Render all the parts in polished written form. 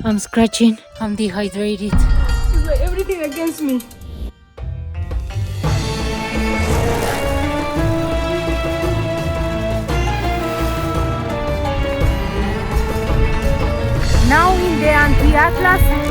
I'm scratching. I'm dehydrated. It's like everything against me. Now in the anti-Atlas.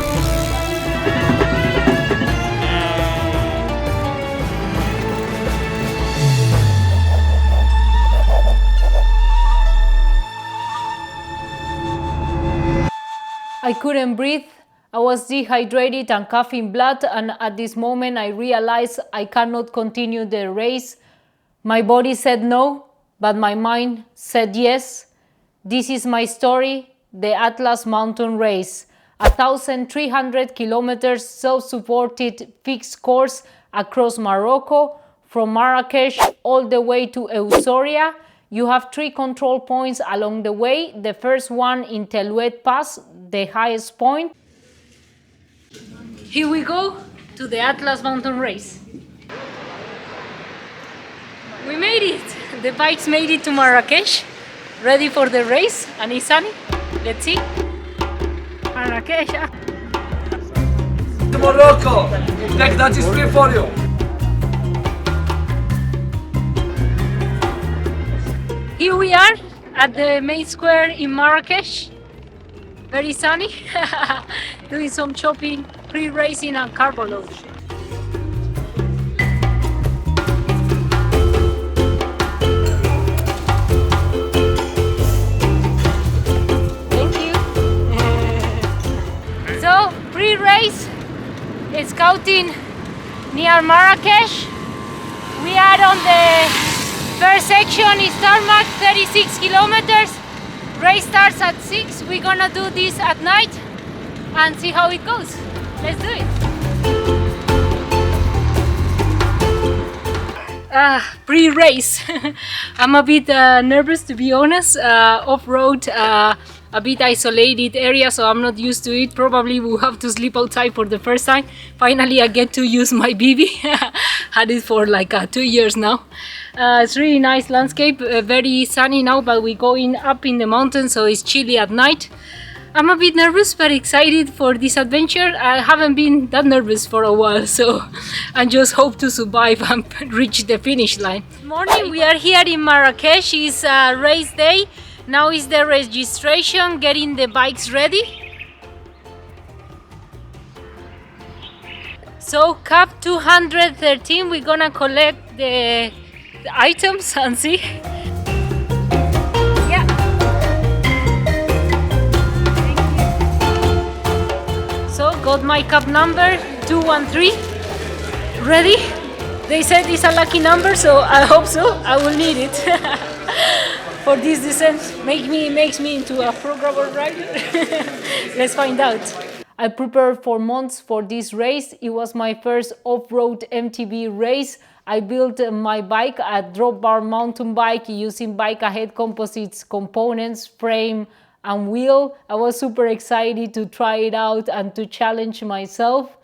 I couldn't breathe. I was dehydrated and coughing blood, and at this moment I realized I cannot continue the race. My body said no, but my mind said yes. This is my story, the Atlas Mountain Race, 1,300 kilometers self-supported fixed course across Morocco, from Marrakech all the way to Essaouira. You have 3 control points along the way. The first one in Telouet Pass, the highest point. Here we go to the Atlas Mountain Race. We made it! The bikes made it to Marrakech, ready for the race, and it's sunny. Let's see. Marrakech. Morocco, like that is free for you. Here we are at the main square in Marrakech. Very sunny. Doing some shopping, pre-racing and carbo load. Thank you. So, pre-race, scouting near Marrakech. We are on the first section is tarmac, 36 kilometers. Race starts at 6. We're gonna do this at night and see how it goes. Let's do it. Pre-race. I'm a bit nervous, to be honest. Off-road, a bit isolated area, so I'm not used to it. Probably will have to sleep outside for the first time. Finally, I get to use my BB. Had it for like 2 years now. It's really nice landscape, very sunny now, but we're going up in the mountains, so it's chilly at night. I'm a bit nervous but excited for this adventure. I haven't been that nervous for a while, so I just hope to survive and reach the finish line. Good morning, we are here in Marrakech. It's race day. Now is the registration, getting the bikes ready. So Cap 213, we're gonna collect the items and see. Yeah. So got my cup number 213 ready. They said it's a lucky number, so I hope so. I will need it for this descent. Makes me into a programmer rider. Let's find out. I prepared for months for this race. It was my first off-road MTB race. I built my bike, a drop bar mountain bike, using Bike Ahead Composites components, frame and wheel. I was super excited to try it out and to challenge myself.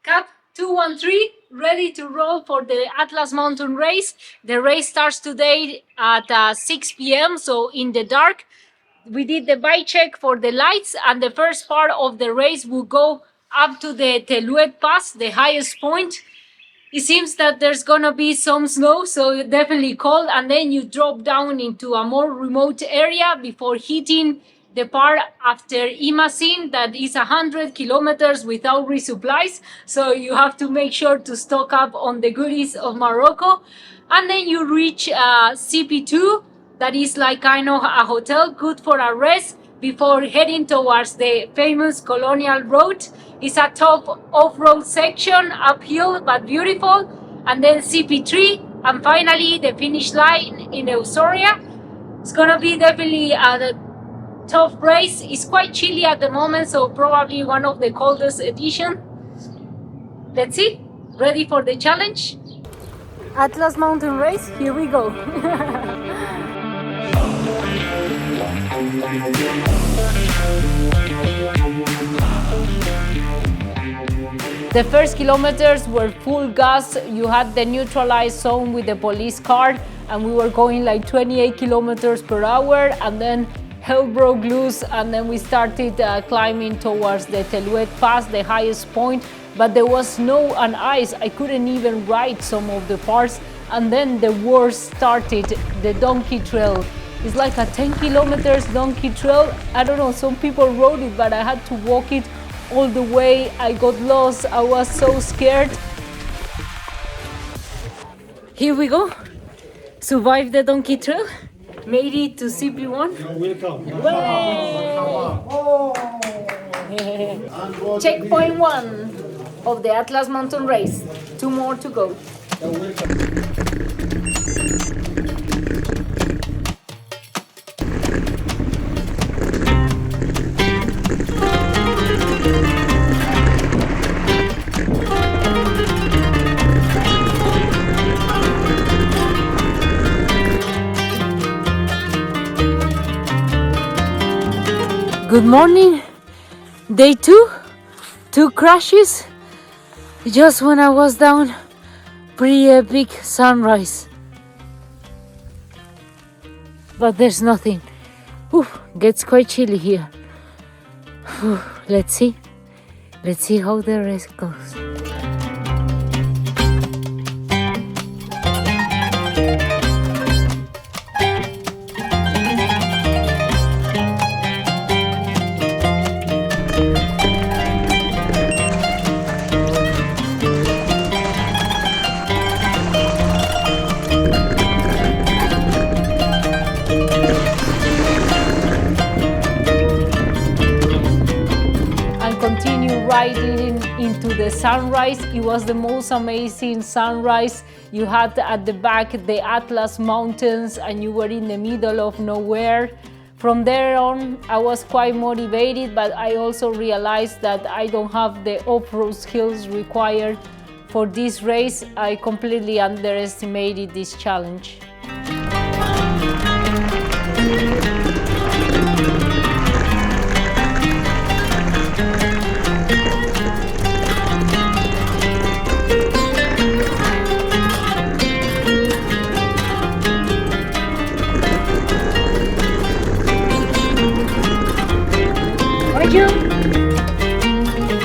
Cap 213, ready to roll for the Atlas Mountain Race. The race starts today at 6 p.m, so in the dark. We did the bike check for the lights, and the first part of the race will go up to the Telouet Pass, the highest point. It seems that there's gonna be some snow, so definitely cold, and then you drop down into a more remote area before hitting the part after Imsouane, that is 100 kilometers without resupplies, so you have to make sure to stock up on the goodies of Morocco. And then you reach CP2, that is like kind of a hotel, good for a rest, before heading towards the famous Colonial Road. It's a top off-road section, uphill but beautiful, and then CP3, and finally the finish line in Aserraregh. It's gonna be definitely a tough race. It's quite chilly at the moment, so probably one of the coldest edition. Let's see, ready for the challenge? Atlas Mountain Race, here we go. The first kilometers were full gas. You had the neutralized zone with the police car, and we were going like 28 kilometers per hour, and then hell broke loose, and then we started climbing towards the Telouet pass, the highest point, but there was snow and ice. I couldn't even ride some of the parts, and then the worst started, the donkey trail. It's like a 10 kilometers donkey trail. I don't know, some people rode it, but I had to walk it all the way. I got lost, I was so scared. Here we go, survived the donkey trail, made it to CP1. Welcome. Checkpoint 1 of the Atlas mountain race, 2 more to go. Good morning, day 2, 2 crashes, just when I was down, pretty epic sunrise, but there's nothing. Whew, gets quite chilly here. Whew, let's see how the rest goes. Riding into the sunrise. It was the most amazing sunrise. You had at the back the Atlas mountains and you were in the middle of nowhere. From there on, I was quite motivated, but I also realized that I don't have the off-road skills required for this race. I completely underestimated this challenge.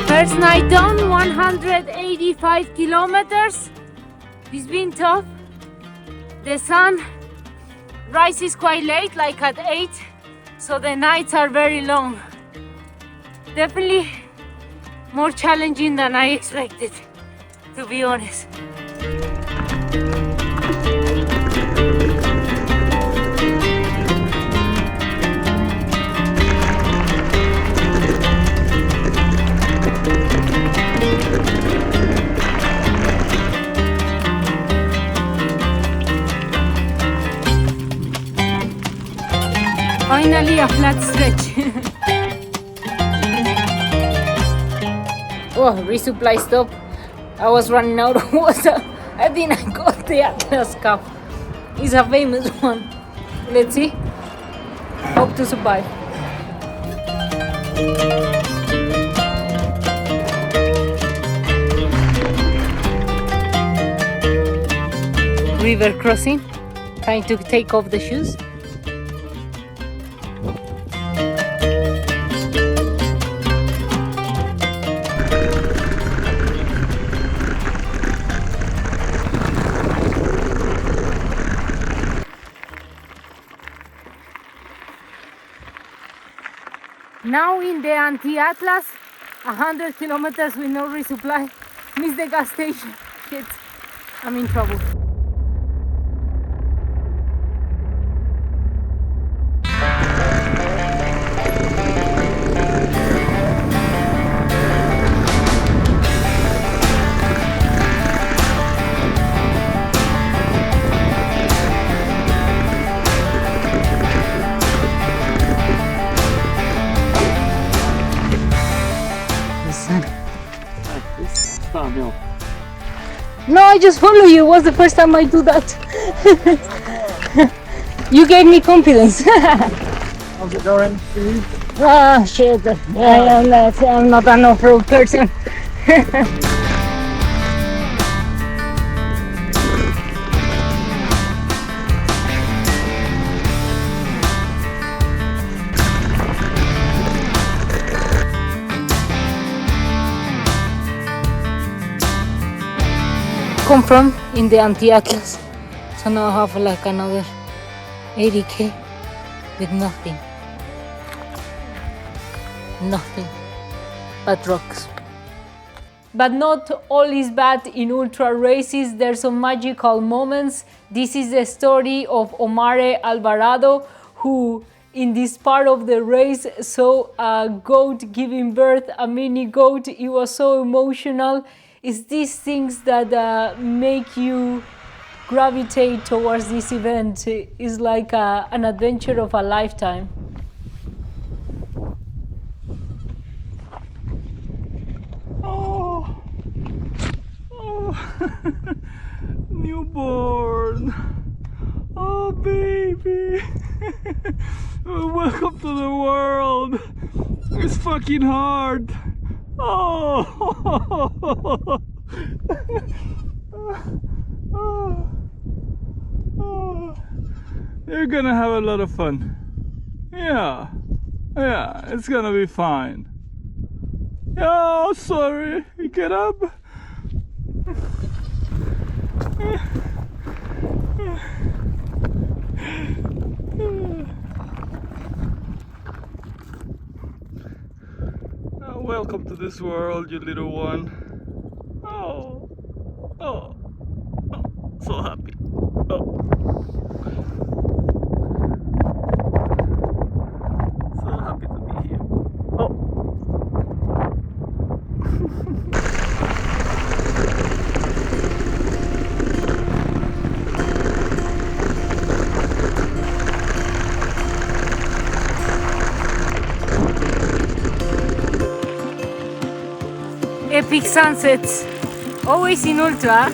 First night done, 185 kilometers. It's been tough. The sun rises quite late, like at 8, so the nights are very long. Definitely more challenging than I expected, to be honest. Finally a flat stretch. Oh, resupply stop. I was running out of water. I think I got the Atlas cup. It's a famous one. Let's see. Hope to survive. River crossing. Trying to take off the shoes. Now in the anti-Atlas, 100 kilometers with no resupply. Miss the gas station. Shit, I'm in trouble. No, I just follow you. It was the first time I do that. You gave me confidence. How's it going? Ah, shit. I'm not an off-road person. come from in the anti-Atlas. So now I have like another 80k with nothing but rocks. But not all is bad in ultra races. There's some magical moments. This is the story of Omare Alvarado, who in this part of the race saw a goat giving birth, a mini goat. It was so emotional. It's these things that make you gravitate towards this event. It's like an adventure of a lifetime. Newborn. Oh, baby. Welcome to the world. It's fucking hard. Oh. You're gonna have a lot of fun. Yeah, it's gonna be fine. Oh, sorry. Get up. Welcome to this world, you little one. Oh, so happy. Oh. So happy to be here. Oh. Epic sunsets, always in ultra.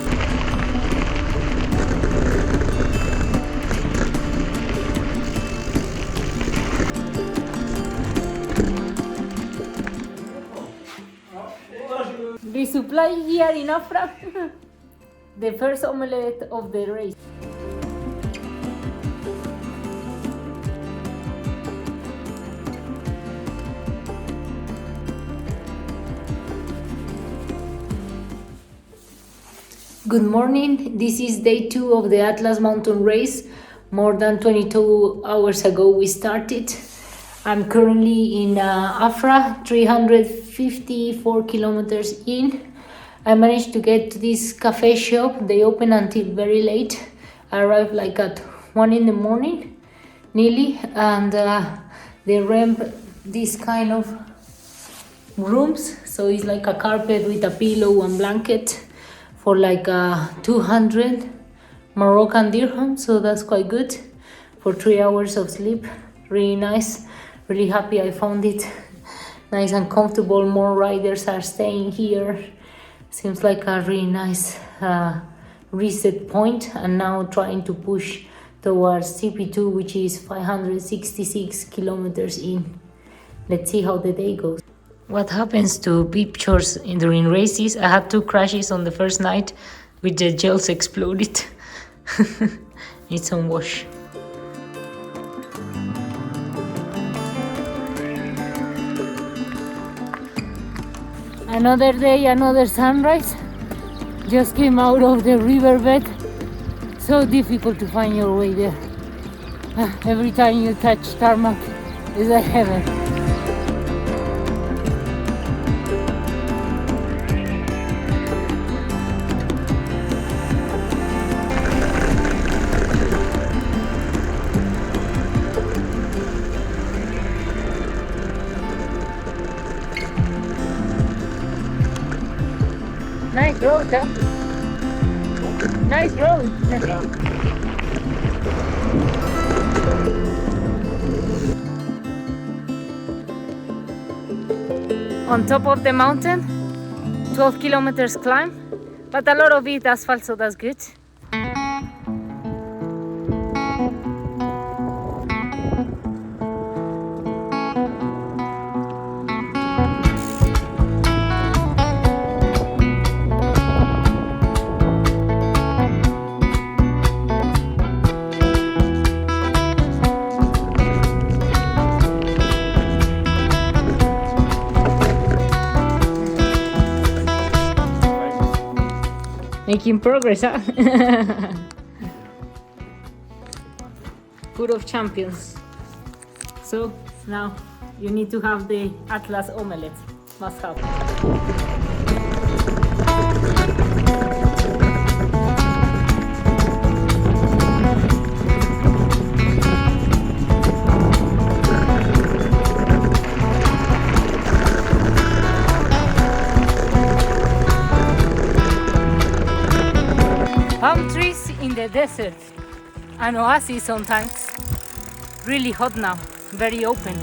Resupply here in Afra. The first omelette of the race. Good morning, this is day 2 of the Atlas mountain race. More than 22 hours ago we started. I'm currently in Afra, 354 kilometers in. I managed to get to this cafe shop. They open until very late. I arrived like at 1 in the morning, nearly, and they rent this kind of rooms. So it's like a carpet with a pillow and blanket for like 200 Moroccan dirham, so that's quite good for 3 hours of sleep. Really nice, really happy I found it. Nice and comfortable. More riders are staying here. Seems like a really nice reset point, and now trying to push towards CP2, which is 566 kilometers in. Let's see how the day goes. What happens to pictures during races? I had 2 crashes on the first night, with the gels exploded. Need some wash. Another day, another sunrise. Just came out of the riverbed. So difficult to find your way there. Every time you touch tarmac, it's like heaven. Nice road, huh? Nice road. On top of the mountain, 12 kilometers climb, but a lot of it asphalt, so that's good. Making progress, huh? Food of champions. So now you need to have the Atlas omelette. Must have. Palm trees in the desert, an oasis sometimes. Really hot now, very open.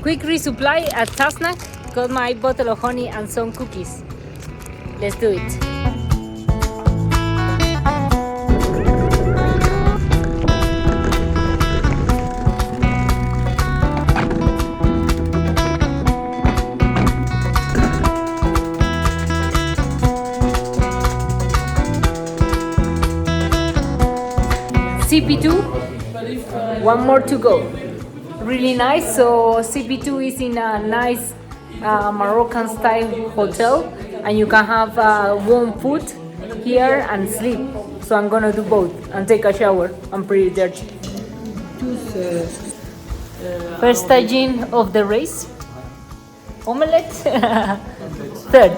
Quick resupply at Tasnak. Got my bottle of honey and some cookies. Let's do it. CP2, one more to go. Really nice. So CP2 is in a nice Moroccan style hotel, and you can have warm food here and sleep. So I'm gonna do both and take a shower. I'm pretty dirty. First tagine of the race. Omelette. Third.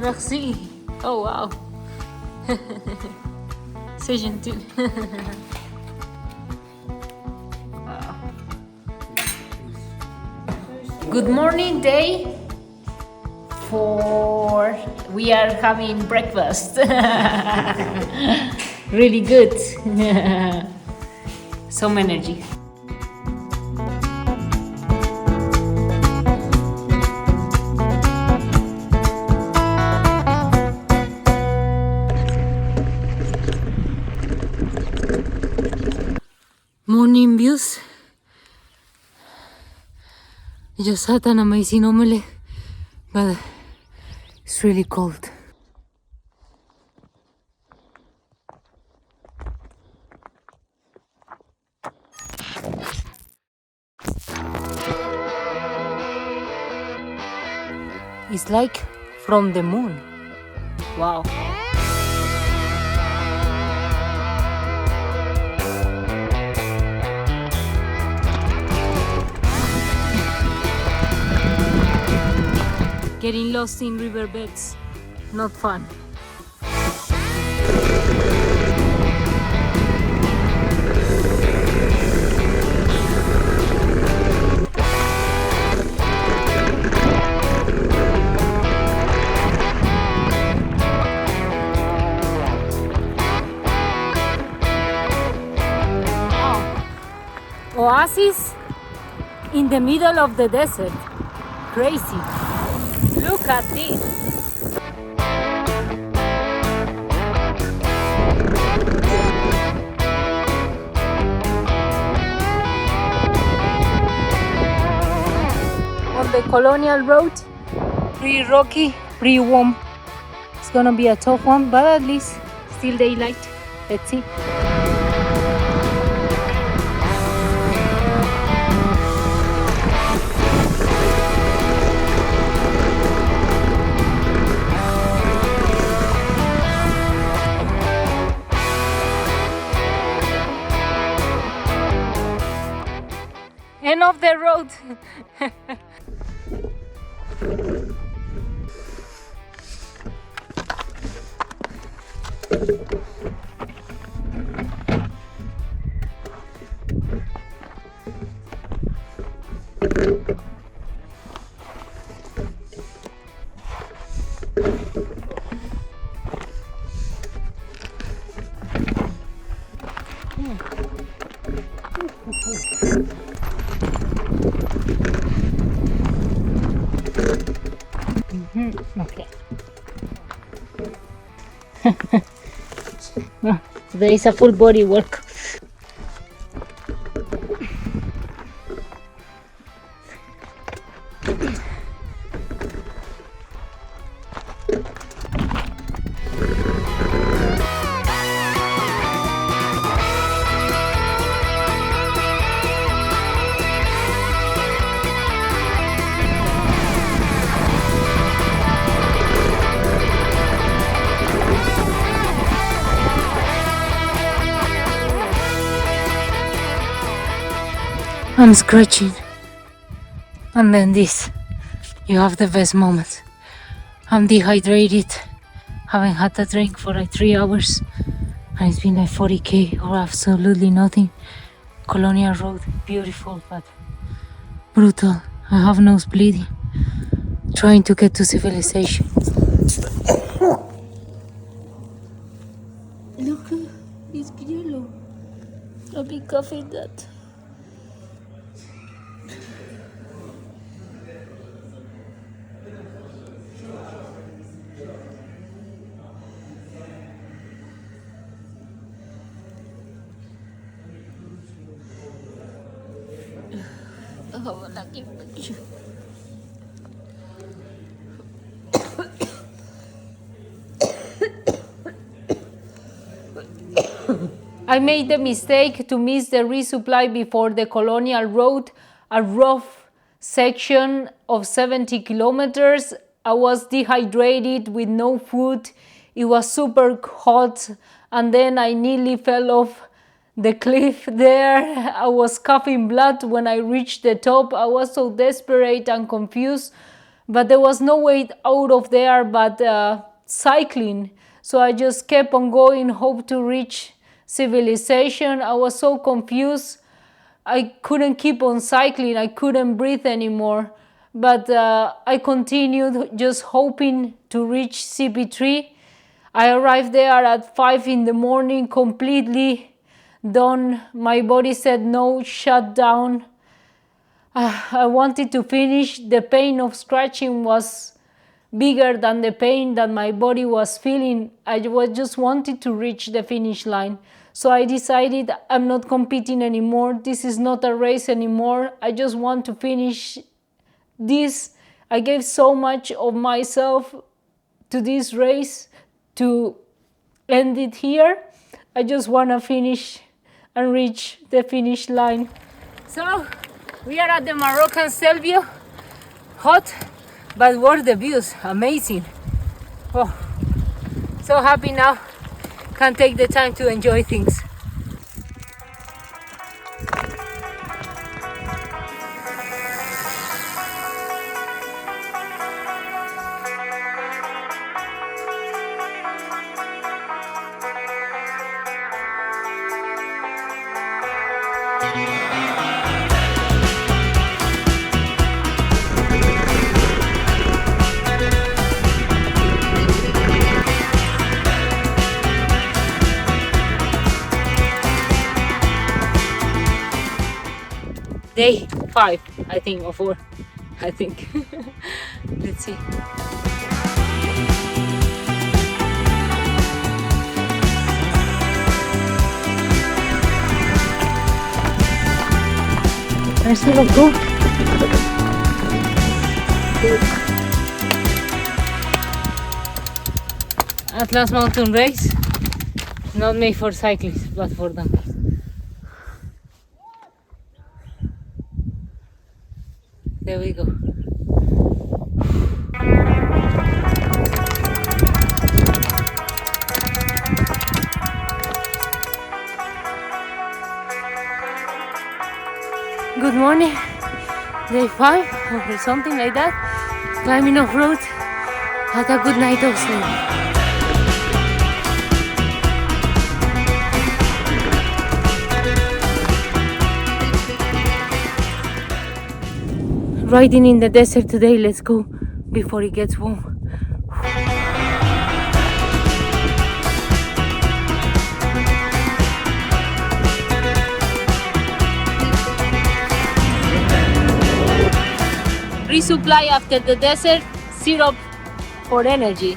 Merci. Oh wow. C'est gentil. Wow. Good morning, day 4. We are having breakfast. Really good. Some energy. Morning views. I just had an amazing omelette, but it's really cold. It's like from the moon. Wow. Getting lost in riverbeds, not fun. Oasis in the middle of the desert. Crazy. Look at this. On the Colonial Road, pretty rocky, pretty warm. It's gonna be a tough one, but at least still daylight. Let's see. End of the road. Okay. There is a full body work. I'm scratching, and then this, you have the best moment. I'm dehydrated, haven't had a drink for like 3 hours, and it's been like 40k or absolutely nothing. Colonial Road, beautiful but brutal. I have nose bleeding, trying to get to civilization. Look, it's yellow. I'll be coughing that. I made the mistake to miss the resupply before the Colonial Road, a rough section of 70 kilometers. I was dehydrated with no food. It was super hot, and then I nearly fell off the cliff there. I was coughing blood when I reached the top. I was so desperate and confused, but there was no way out of there but cycling. So I just kept on going, hope to reach civilization. I was so confused. I couldn't keep on cycling. I couldn't breathe anymore. But I continued just hoping to reach CP3. I arrived there at 5 in the morning, completely done. My body said no, shut down. I wanted to finish. The pain of scratching was bigger than the pain that my body was feeling. I just wanted to reach the finish line. So I decided I'm not competing anymore. This is not a race anymore. I just want to finish this. I gave so much of myself to this race to end it here. I just want to finish and reach the finish line. So we are at the Moroccan Selvio. Hot, but worth the views. Amazing. Oh, so happy now. Can take the time to enjoy things. Day 5, I think, or 4, I think. Let's see. Merci beaucoup. Atlas mountain race, not made for cyclists, but for them. There we go. Good morning. Day 5 or something like that. Climbing off road. Had a good night of sleep. Riding in the desert today. Let's go before it gets warm. Resupply after the desert, syrup for energy.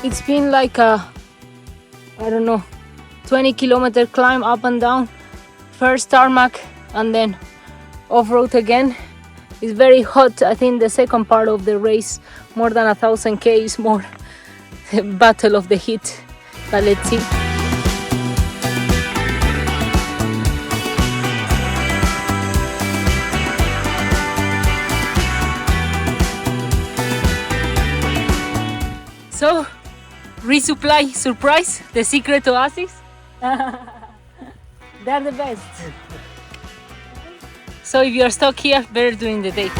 It's been like a, I don't know, 20-kilometer climb up and down. First tarmac and then off-road again. It's very hot. I think the second part of the race, more than 1,000 K, is more the battle of the heat. But let's see. So, resupply surprise, the secret oasis. They're the best. So if you're stuck here, better during the day.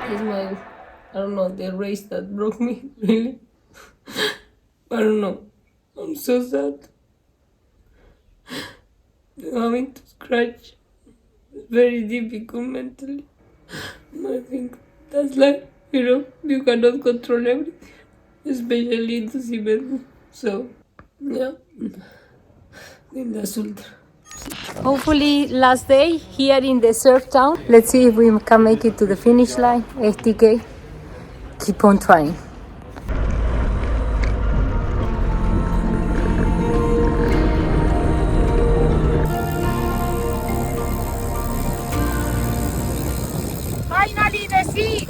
It's my, I don't know, the race that broke me, really. I don't know. I'm so sad. Having to scratch is very difficult mentally. I think that's like, you cannot control everything, especially in the So, yeah, I think that's ultra. Hopefully last day here in the surf town. Let's see if we can make it to the finish line. 80K. Keep on trying. Finally, the sea!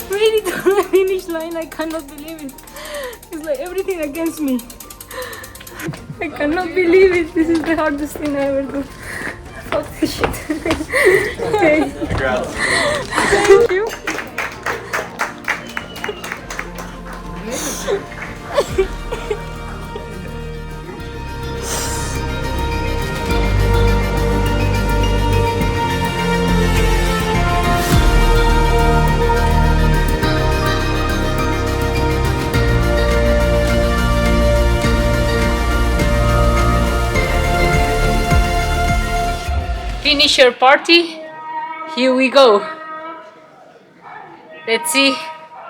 Really to the finish line, I cannot believe it. It's like everything against me. I cannot believe it. This is the hardest thing I ever do. Fuck this shit. Okay. Congrats. Thank you. Finisher party, here we go. Let's see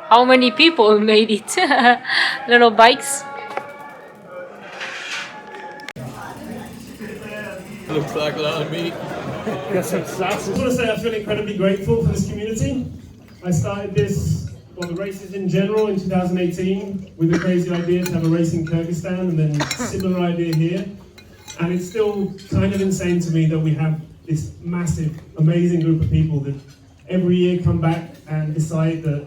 how many people made it. Little bikes. Looks like a lot of meat. I just want to say I feel incredibly grateful for this community. I started this, well, the races in general in 2018 with a crazy idea to have a race in Kyrgyzstan and then similar idea here. And it's still kind of insane to me that we have this massive, amazing group of people that every year come back and decide that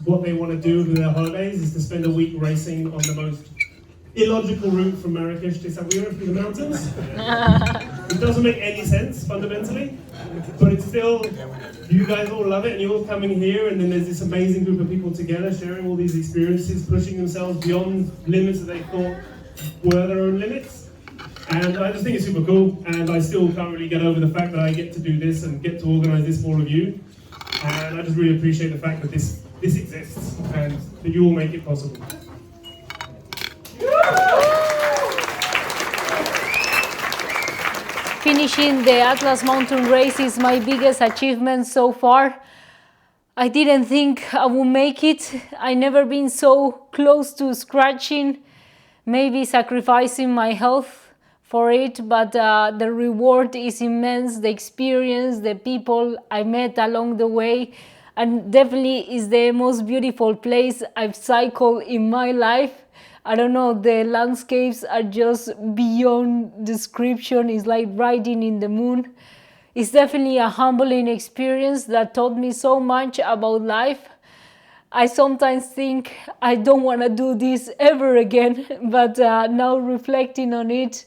what they want to do with their holidays is to spend a week racing on the most illogical route from Marrakesh to Essaouira through the mountains. It doesn't make any sense fundamentally, but it's still, you guys all love it and you're all coming here and then there's this amazing group of people together sharing all these experiences, pushing themselves beyond limits that they thought were their own limits. And I just think it's super cool, and I still can't really get over the fact that I get to do this and get to organise this for all of you. And I just really appreciate the fact that this exists and that you all make it possible. Finishing the Atlas mountain race is my biggest achievement so far. I didn't think I would make it. I never been so close to scratching, maybe sacrificing my health for it, but the reward is immense, the experience, the people I met along the way, and definitely is the most beautiful place I've cycled in my life. I don't know, the landscapes are just beyond description. It's like riding in the moon. It's definitely a humbling experience that taught me so much about life. I sometimes think I don't want to do this ever again, but now reflecting on it,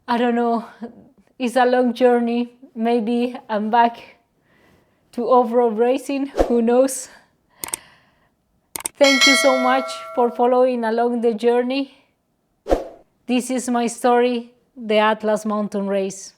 I don't know, it's a long journey. Maybe I'm back to off-road racing, who knows. Thank you so much for following along the journey. This is my story, the Atlas Mountain Race.